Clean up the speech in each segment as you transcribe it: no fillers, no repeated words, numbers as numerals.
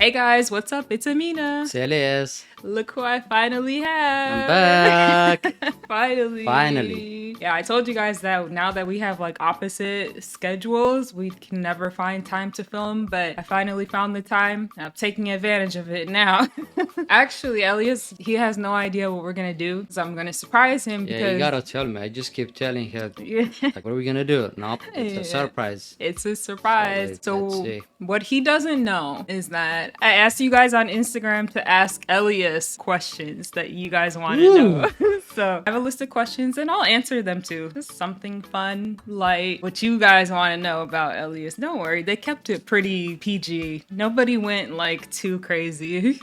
Hey guys, what's up? It's Amena. Elias. Look who I finally have. I'm back. Finally. Yeah, I told you guys that now that we have like opposite schedules, we can never find time to film, but I finally found the time. I'm taking advantage of it now. Actually, Elias, he has no idea what we're gonna do, so I'm gonna surprise him Yeah, because you gotta tell me. I just keep telling her, Yeah. like, what are we gonna do? Nope, it's a surprise. It's a surprise. So, let's So see. what he doesn't know is that I asked you guys on Instagram to ask Elias questions that you guys want to know. So I have a list of questions and I'll answer them too. Just something fun, light, what you guys want to know about Elias. Don't worry, they kept it pretty PG. Nobody went like too crazy.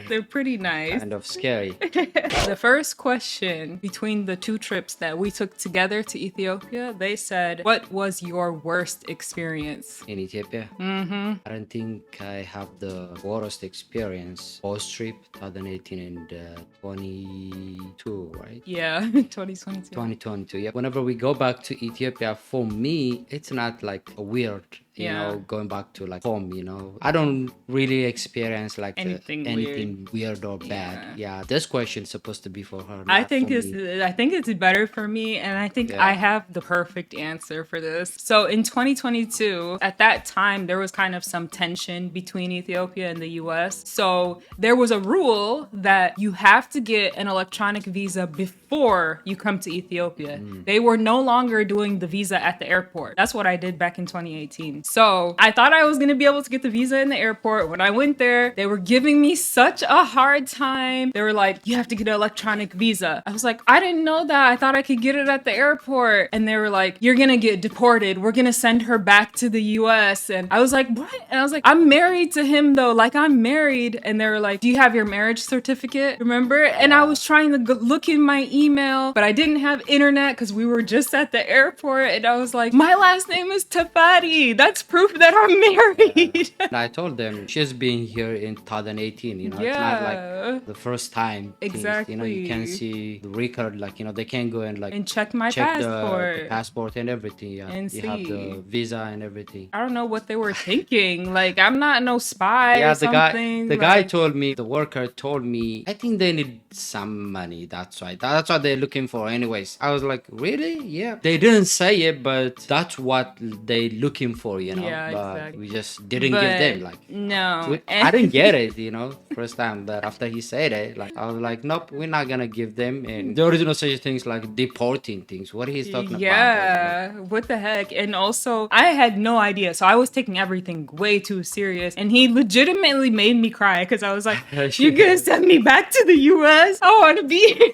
They're pretty nice. Kind of scary. The first question between the two trips that we took together to Ethiopia, they said, what was your worst experience? In Ethiopia? I don't think I have the worst experience. Post trip 2018 and 22, right? Yeah, 2022. 2022. Yeah. Whenever we go back to Ethiopia, for me, it's not like a weird. You know, going back to like home, you know, I don't really experience like anything weird or bad. Yeah, this question's supposed to be for her. I think it's better for me, and I think I have the perfect answer for this. So in 2022, at that time, there was kind of some tension between Ethiopia and the US. So there was a rule that you have to get an electronic visa before you come to Ethiopia. They were no longer doing the visa at the airport. That's what I did back in 2018. So I thought I was going to be able to get the visa in the airport. When I went there, they were giving me such a hard time. They were like, you have to get an electronic visa. I was like, I didn't know that. I thought I could get it at the airport. And they were like, you're going to get deported. We're going to send her back to the US. And I was like, what? And I was like, I'm married to him though. Like, I'm married. And they were like, do you have your marriage certificate? Remember? And I was trying to look in my email, but I didn't have internet because we were just at the airport. And I was like, my last name is Teferi. That's proof that I'm married. I told them she's been here in 2018, you know, it's not like the first time. Exactly. You know, you can see the record, like, you know, they can go and like check my passport. The passport and everything. Yeah, and you have the visa and everything. I don't know what they were thinking. Like, I'm not no spy or something. The guy told me, the worker told me, I think they need some money. That's right. That's what they're looking for anyways. I was like, really? Yeah. They didn't say it, but that's what they're looking for, you know. Yeah, but exactly. we just didn't give them like no. I didn't get it, you know, first time. But after he said it, like I was like, nope, we're not gonna give them. And there is no such things like deporting things. What he's talking about? Yeah, what the heck? And also, I had no idea, so I was taking everything way too serious. And he legitimately made me cry because I was like, "You're gonna send me back to the U.S. I want to be here."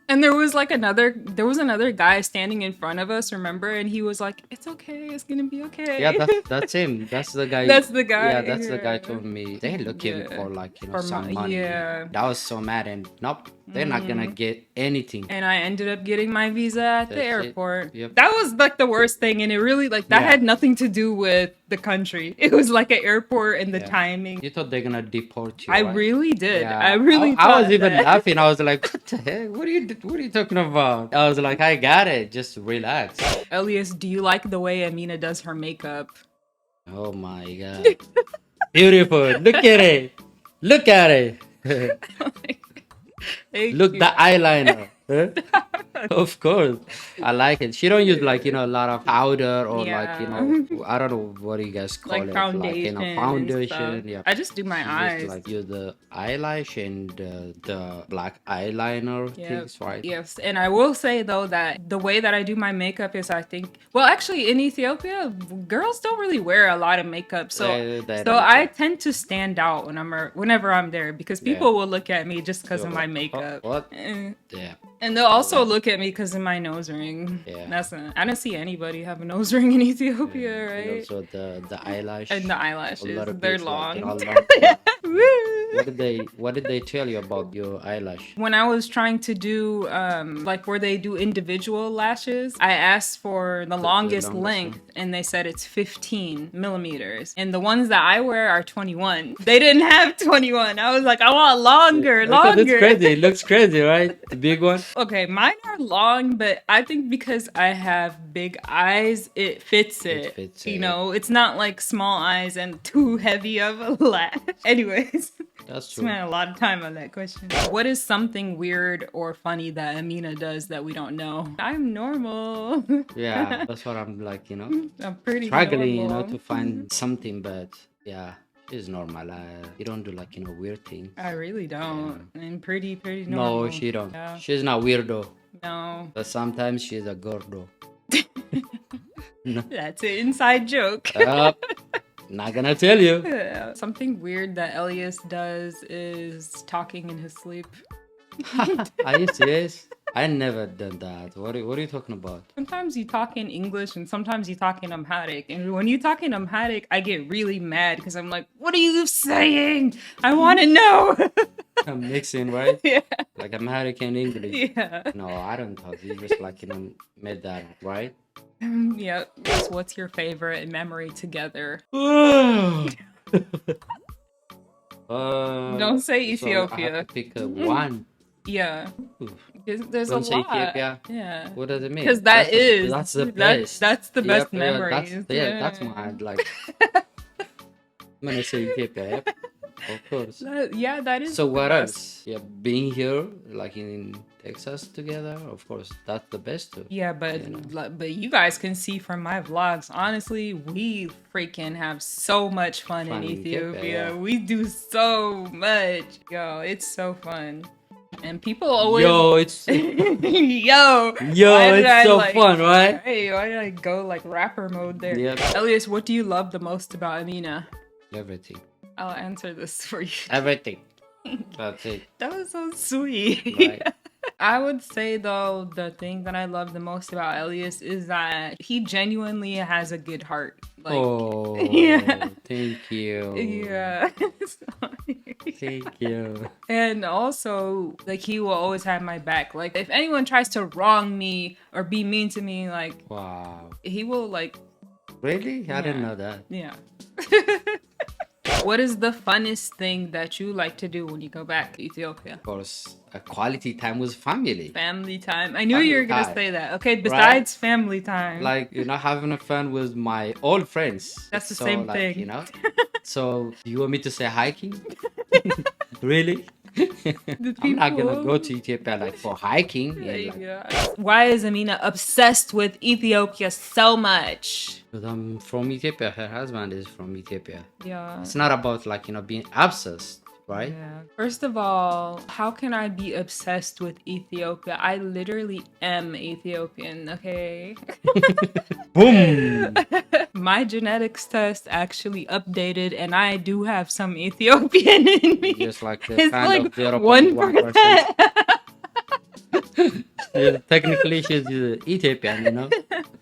And there was another guy standing in front of us, remember? And he was like, it's okay, it's gonna be okay. Yeah, that's him. That's the guy. That's the guy. Yeah, that's the guy told me they're looking for like, you know, some money. Yeah. I was so mad and nope, they're not gonna get anything. And I ended up getting my visa at the airport. Yep. That was like the worst thing. And it really that had nothing to do with the country. It was like an airport and the timing. You thought they're gonna deport you, I right? really did. Yeah. I really I was even laughing. I was like, what the heck? What are you talking about? I was like, I got it. Just relax. Elias, do you like the way Amena does her makeup? Oh my god. Beautiful. Look at it. Look at it. Look, the eyeliner. Of course, I like it. She don't use like, you know, a lot of powder or like, you know, I don't know what you guys call like it, foundation, like, you know, foundation. Yeah, I just do my eyes. Just, like use the eyelash and the black eyeliner things, right? Yes, and I will say though that the way that I do my makeup is, I think, well, actually in Ethiopia, girls don't really wear a lot of makeup, so I tend to stand out whenever I'm there because people will look at me just because of my makeup. Oh, what? Yeah. And they'll also look at me because of my nose ring. Yeah. I don't see anybody have a nose ring in Ethiopia, right? And also the eyelash. And the eyelashes, they're long. Like, you know, long. what did they tell you about your eyelash? When I was trying to do like where they do individual lashes, I asked for the longest length and they said it's 15 millimeters. And the ones that I wear are 21. They didn't have 21. I was like, I want longer. That's crazy. It looks crazy, right? The big one. Okay, mine are long, but I think because I have big eyes, it fits it. You know, it's not like small eyes and too heavy of a lash. Anyways. That's true. Spent a lot of time on that question. What is something weird or funny that Amena does that we don't know? I'm normal. Yeah, that's what I'm like, you know. I'm pretty struggling, normal. you know, to find something, but yeah, it's normal. You don't do like, you know, weird things. I really don't. Yeah. I'm pretty No, normal. she don't. Yeah. She's not weirdo. No. But sometimes she's a gordo. No. That's an inside joke. Not gonna tell you. Yeah. Something weird that Elias does is talking in his sleep. Are you serious? I never done that. What are you talking about? Sometimes you talk in English and sometimes you talk in Amharic. And when you talk in Amharic, I get really mad because I'm like, what are you saying? I want to know. I'm mixing, right? Yeah. Like Amharic and English. Yeah. No, I don't talk. You just like, you know, made that, right? Yeah. So what's your favorite memory together? Don't say Ethiopia. So I have to pick one. Yeah. There's Don't a say lot. Ethiopia. Yeah. What does it mean? Because that's the best. That's the best memory. That's mine. Like, I'm gonna say Ethiopia. Yep. Of course. That is. So what else? Yeah, being here, like in Texas together, of course, that's the best too. Yeah, but you guys can see from my vlogs, honestly, we freaking have so much fun in Ethiopia. Yeah. We do so much. Yo, it's so fun. And people always it's it's so fun, right? Hey, why did I go like rapper mode there? Yep. Elias, what do you love the most about Amena? Everything. I'll answer this for you. Everything. That's it. That was so sweet. Right. I would say though, the thing that I love the most about Elias is that he genuinely has a good heart. Like, yeah. Thank you. Yeah. Thank you. And also, like, he will always have my back. Like, if anyone tries to wrong me or be mean to me, like, wow, he will like. Really? I didn't know that. Yeah. What is the funnest thing that you like to do when you go back to Ethiopia? Of course, a quality time with family. Family time. I knew you were going to say that. Okay, besides family time. Like, you know, having fun with my old friends. That's the same thing. You know? So, you want me to say hiking? Really? I'm not going to go to Ethiopia like for hiking. Why is Amena obsessed with Ethiopia so much? Because I'm from Ethiopia. Her husband is from Ethiopia. Yeah. It's not about like, you know, being obsessed, right? Yeah. First of all, how can I be obsessed with Ethiopia? I literally am Ethiopian, okay? Boom! My genetics test actually updated and I do have some Ethiopian in me. Just like the it's kind like of 0.1%. Yeah, technically she's Ethiopian, you know?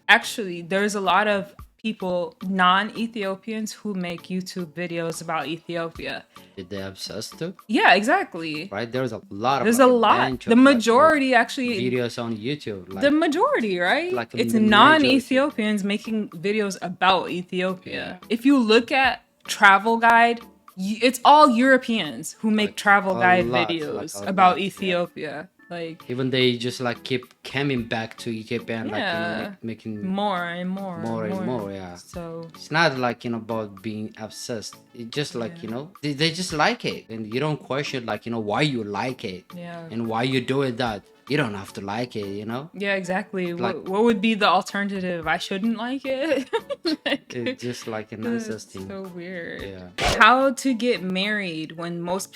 Actually, there's a lot of people, non-Ethiopians, who make YouTube videos about Ethiopia. Did they obsessed too? Yeah, exactly. Right? There's a lot of The majority actually videos on YouTube. Like, the majority, right? Like it's non-Ethiopians making videos about Ethiopia. Yeah. If you look at travel guide, it's all Europeans who make travel guide videos about Ethiopia. Yeah. Like, even they just like keep coming back to Ethiopia and like, you know, making more and more. Yeah. So it's not like, you know, about being obsessed. It's just like, you know, they just like it, and you don't question like, you know, why you like it, and why you doing that. You don't have to like it, you know? Yeah, exactly. Like, what would be the alternative? I shouldn't like it? Like, it's just like a nonsense thing. So weird. Yeah. How to get married when most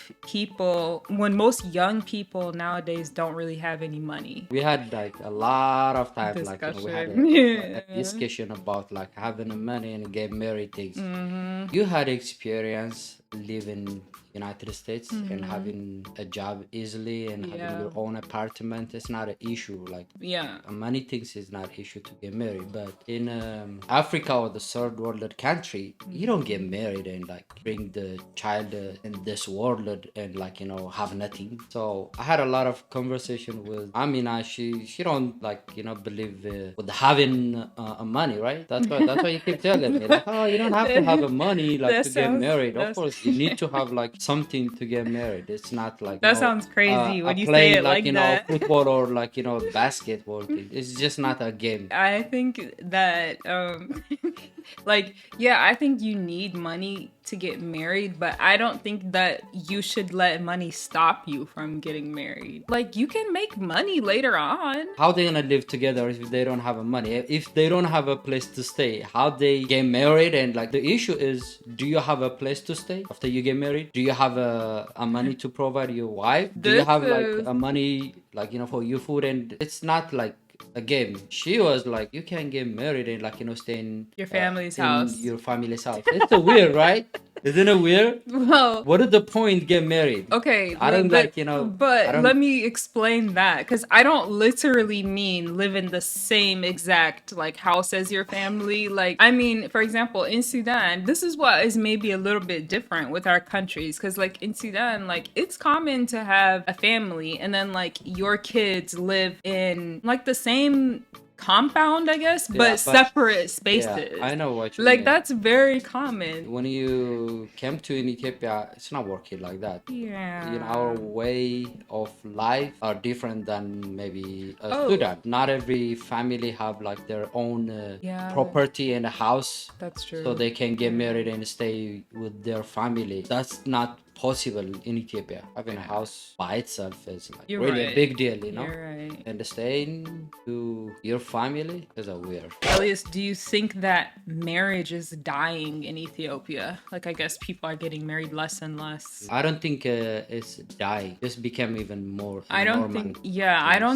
young people nowadays don't really have any money. We had like a lot of time, like, you know, we had a discussion about like having the money and get married things. Mm-hmm. You had experience live in United States and having a job easily and having your own apartment, it's not an issue. Like many things is not issue to get married. But in Africa or the third world country, you don't get married and like bring the child in this world and like have nothing. So I had a lot of conversation with Amena. She don't like believe with having money, right? That's why you keep telling me like, oh, you don't have to have a money like to get married. Of course, you need to have like something to get married. It's not like that sounds crazy when you say it like that. Football or like basketball thing. It's just not a game. I think that like I think you need money to get married, but I don't think that you should let money stop you from getting married. Like, you can make money later on. How they gonna live together if they don't have a money? If they don't have a place to stay, how they get married? And like the issue is, do you have a place to stay after you get married? Do you have a money to provide your wife? Do you have like a money like for your food? And it's not like a game. She was like, you can get married and like stay in your family's house. Your family's house. It's so weird, right? Isn't it weird? Well, what is the point get married? Okay, I don't but let me explain that, because I don't literally mean live in the same exact like house as your family. Like, I mean, for example, in Sudan, this is what is maybe a little bit different with our countries, because like in Sudan, like it's common to have a family and then like your kids live in like the same compound, I guess, but separate spaces. I know what you mean. That's very common. When you came to in Ethiopia, it's not working like that. Yeah. Our way of life are different than maybe Sudan. Not every family have like their own property and a house. That's true. So they can get married and stay with their family. That's not possible in Ethiopia. Having a house by itself is like a big deal, You're right. And staying to your family is a weird. Elias, do you think that marriage is dying in Ethiopia? Like, I guess people are getting married less and less. I don't think it's dying. It's become even more. I don't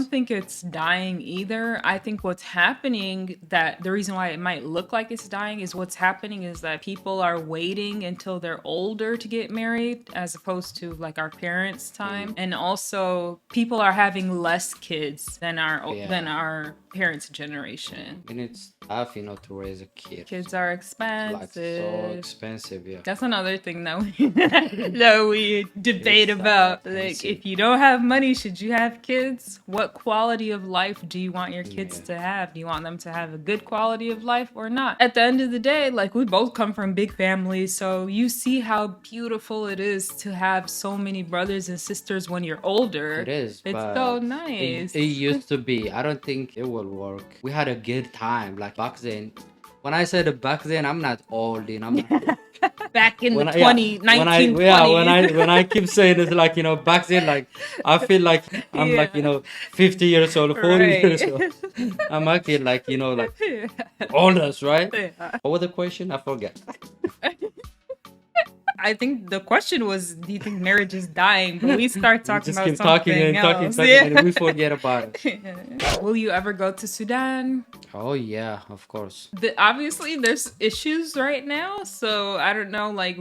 think it's dying either. I think what's happening, that the reason why it might look like it's dying is what's happening is that people are waiting until they're older to get married, as opposed to like our parents' time. And also people are having less kids than our parents' generation. And it's tough, to raise a kid. Kids are expensive. Like, so expensive, That's another thing that we debate about. Like, if you don't have money, should you have kids? What quality of life do you want your kids to have? Do you want them to have a good quality of life or not? At the end of the day, like, we both come from big families, so you see how beautiful it is to have so many brothers and sisters when you're older. It is. It's so nice. It used to be. I don't think it will work. We had a good time. Like back then. When I said back then, I'm not old, Back in the 1920s. When I keep saying it, like, back then, like, I feel like I'm like, 50 years old, 40 years old. I'm acting like, like oldest, right? What was the question? I forget. I think the question was, do you think marriage is dying? But we start talking about something else. And we forget about it. Will you ever go to Sudan? Oh, yeah, of course. Obviously, there's issues right now. So I don't know, like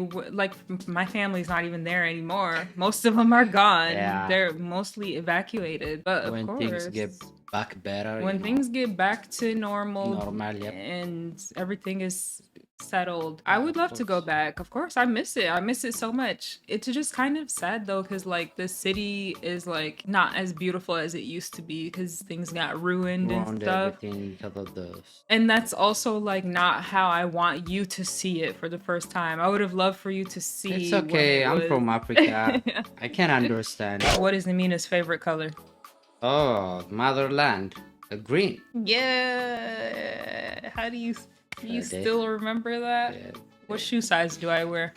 my family's not even there anymore. Most of them are gone. Yeah. They're mostly evacuated. But when things get back better. When things get back to normal, yep. And everything is settled, I would love to go back. Of course, I miss it so much. It's just kind of sad though, because like the city is like not as beautiful as it used to be, because things got ruined and stuff. And that's also like not how I want you to see it for the first time. I would have loved for you to see. It's okay. I'm from Africa. I can understand. What is Amina's favorite color? Oh, motherland. Green. Yeah. How do you still remember that? Yeah. What shoe size do I wear?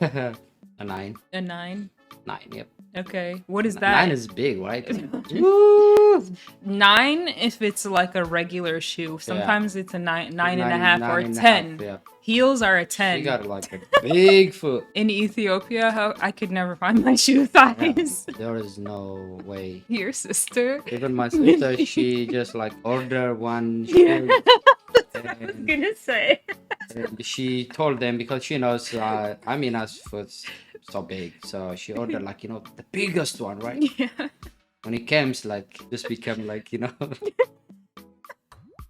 A 9. A 9? 9, yep. Okay. What is that? 9 is big, right? 9 if it's like a regular shoe. Sometimes it's a 9.5 or 10. Yeah. Heels are a 10. You got like a big foot. In Ethiopia, I could never find my shoe size. Yeah, there is no way. Your sister? Even my sister, she just like ordered one shoe. I was gonna say. She told them because she knows Amina's food's so big, so she ordered like the biggest one, right? Yeah. When it comes, like just become like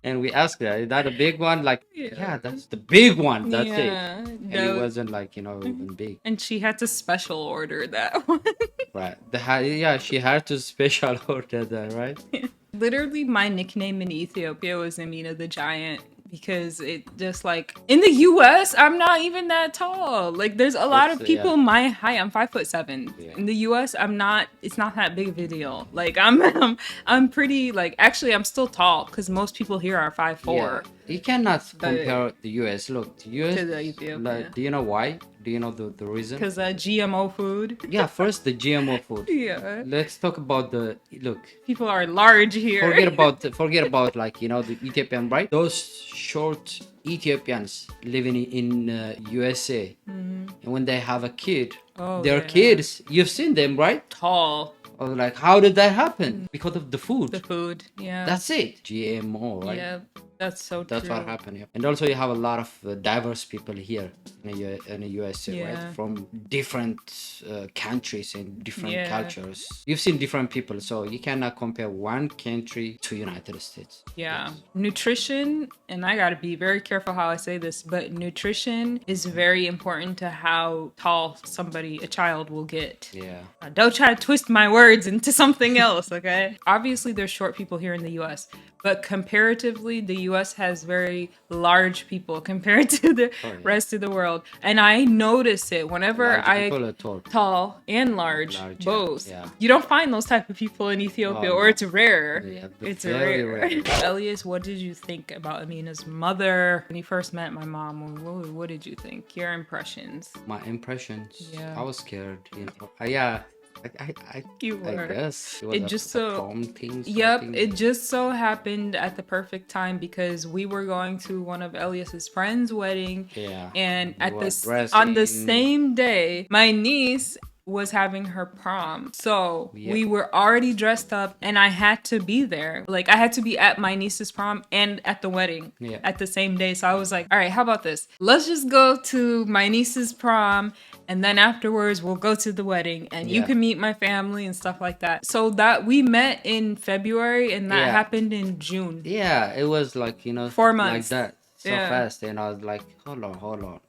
and we asked her, is that a big one? Like, yeah, that's the big one. That's it. Yeah. And it wasn't like even big. And she had to special order that one. Right. Yeah, she had to special order that, right? Literally, my nickname in Ethiopia was Amena the Giant because it just like in the US, I'm not even that tall. Like, there's a lot of people my height. I'm 5'7". Yeah. In the US, I'm not. It's not that big of a deal. Like, I'm pretty. Like, actually, I'm still tall because most people here are 5'4". Yeah. You cannot compare the US. Look, the US to the Ethiopia. Like, do you know why? Do you know the reason? Because GMO food. Yeah, first the GMO food. Yeah. Let's talk about look. People are large here. Forget about like the Ethiopian, right? Those short Ethiopians living in USA, and when they have a kid, their kids, you've seen them, right? Tall. Or like, how did that happen? Because of the food. The food, yeah. That's it. GMO, right? Yeah, that's so true. That's what happened here. And also you have a lot of diverse people here in the USA, right? From different countries and different cultures. You've seen different people, so you cannot compare one country to United States. Yeah. Nutrition, and I gotta be very careful how I say this, but nutrition is very important to how tall a child will get. Yeah. Don't try to twist my words into something else, okay? Obviously, there's short people here in the US, but comparatively, the US has very large people compared to the rest of the world. And I notice it whenever tall and large both. Yeah. You don't find those type of people in Ethiopia, or it's rare. Yeah, it's rare. Elias, what did you think about Amena's mother when you first met my mom? What did you think? Your impressions? My impressions? Yeah. I was scared, Yeah. I guess it just so happened at the perfect time because we were going to one of Elias's friends' wedding, and on the same day, my niece was having her prom. So we were already dressed up and I had to be there. Like, I had to be at my niece's prom and at the wedding at the same day. So I was like, all right, how about this? Let's just go to my niece's prom and then afterwards we'll go to the wedding and you can meet my family and stuff like that. So that we met in February and that happened in June. Yeah, it was like, 4 months. Like that. So fast. And I was like, hold on.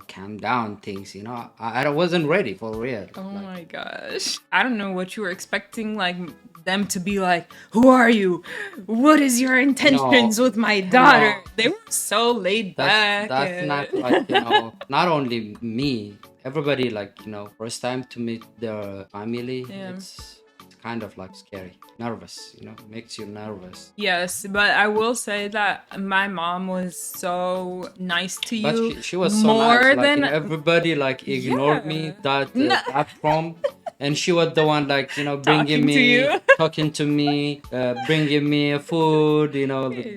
Calm down things, I wasn't ready for real. Oh my gosh. I don't know what you were expecting, like them to be like, who are you? What is your intentions with my daughter? They were so laid back. That's not like, not only me, everybody, like, first time to meet their family. It's kind of like scary, nervous, makes you nervous. Yes, but I will say that my mom was so nice to you. But she was so nice. Like, everybody like ignored me that prom, and she was the one like bringing me, talking to me, bringing me food,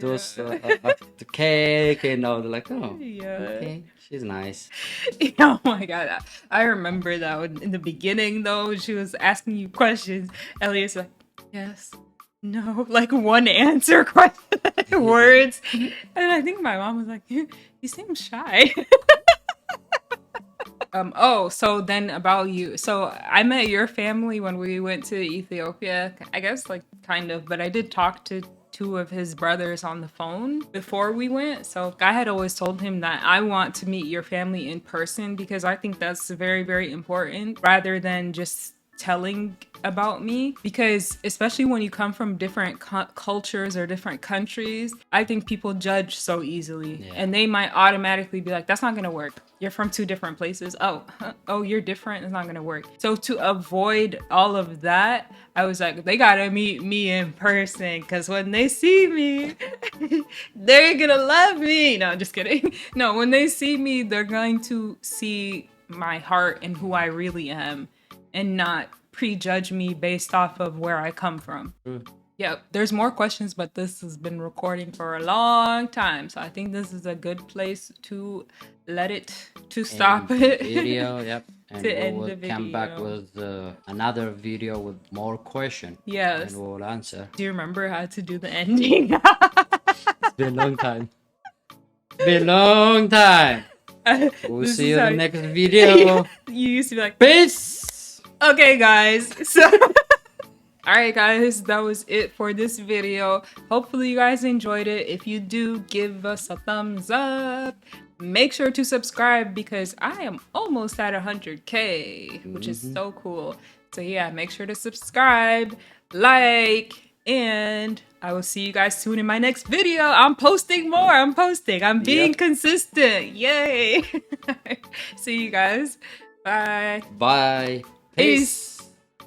those the cake, and all like, okay. She's nice. Oh my god. I remember that in the beginning though, she was asking you questions. Elias like, yes, no, like one answer question words. And I think my mom was like, you seem shy. So then about you. So I met your family when we went to Ethiopia. I guess like kind of, but I did talk to two of his brothers on the phone before we went. So I had always told him that I want to meet your family in person because I think that's very, very important rather than just telling about me, because especially when you come from different cultures or different countries, I think people judge so easily and they might automatically be like, that's not gonna work. You're from two different places. Oh, you're different. It's not gonna work. So to avoid all of that, I was like, they gotta meet me in person because when they see me, they're gonna love me. No, just kidding. No, when they see me, they're going to see my heart and who I really am and not prejudge me based off of where I come from. Yeah, there's more questions, but this has been recording for a long time. So I think this is a good place to stop it. Video, yep. And we'll come back with another video with more questions. Yes. And we'll answer. Do you remember how to do the ending? It's been a long time. Been a long time. We'll see you in the next video. You used to be like, peace. Okay, guys. So, all right, guys, that was it for this video. Hopefully, you guys enjoyed it. If you do, give us a thumbs up. Make sure to subscribe because I am almost at 100K, which is so cool. So yeah, make sure to subscribe, like, and I will see you guys soon in my next video. I'm posting more. I'm being consistent. Yay. See you guys. Bye. Bye. Peace.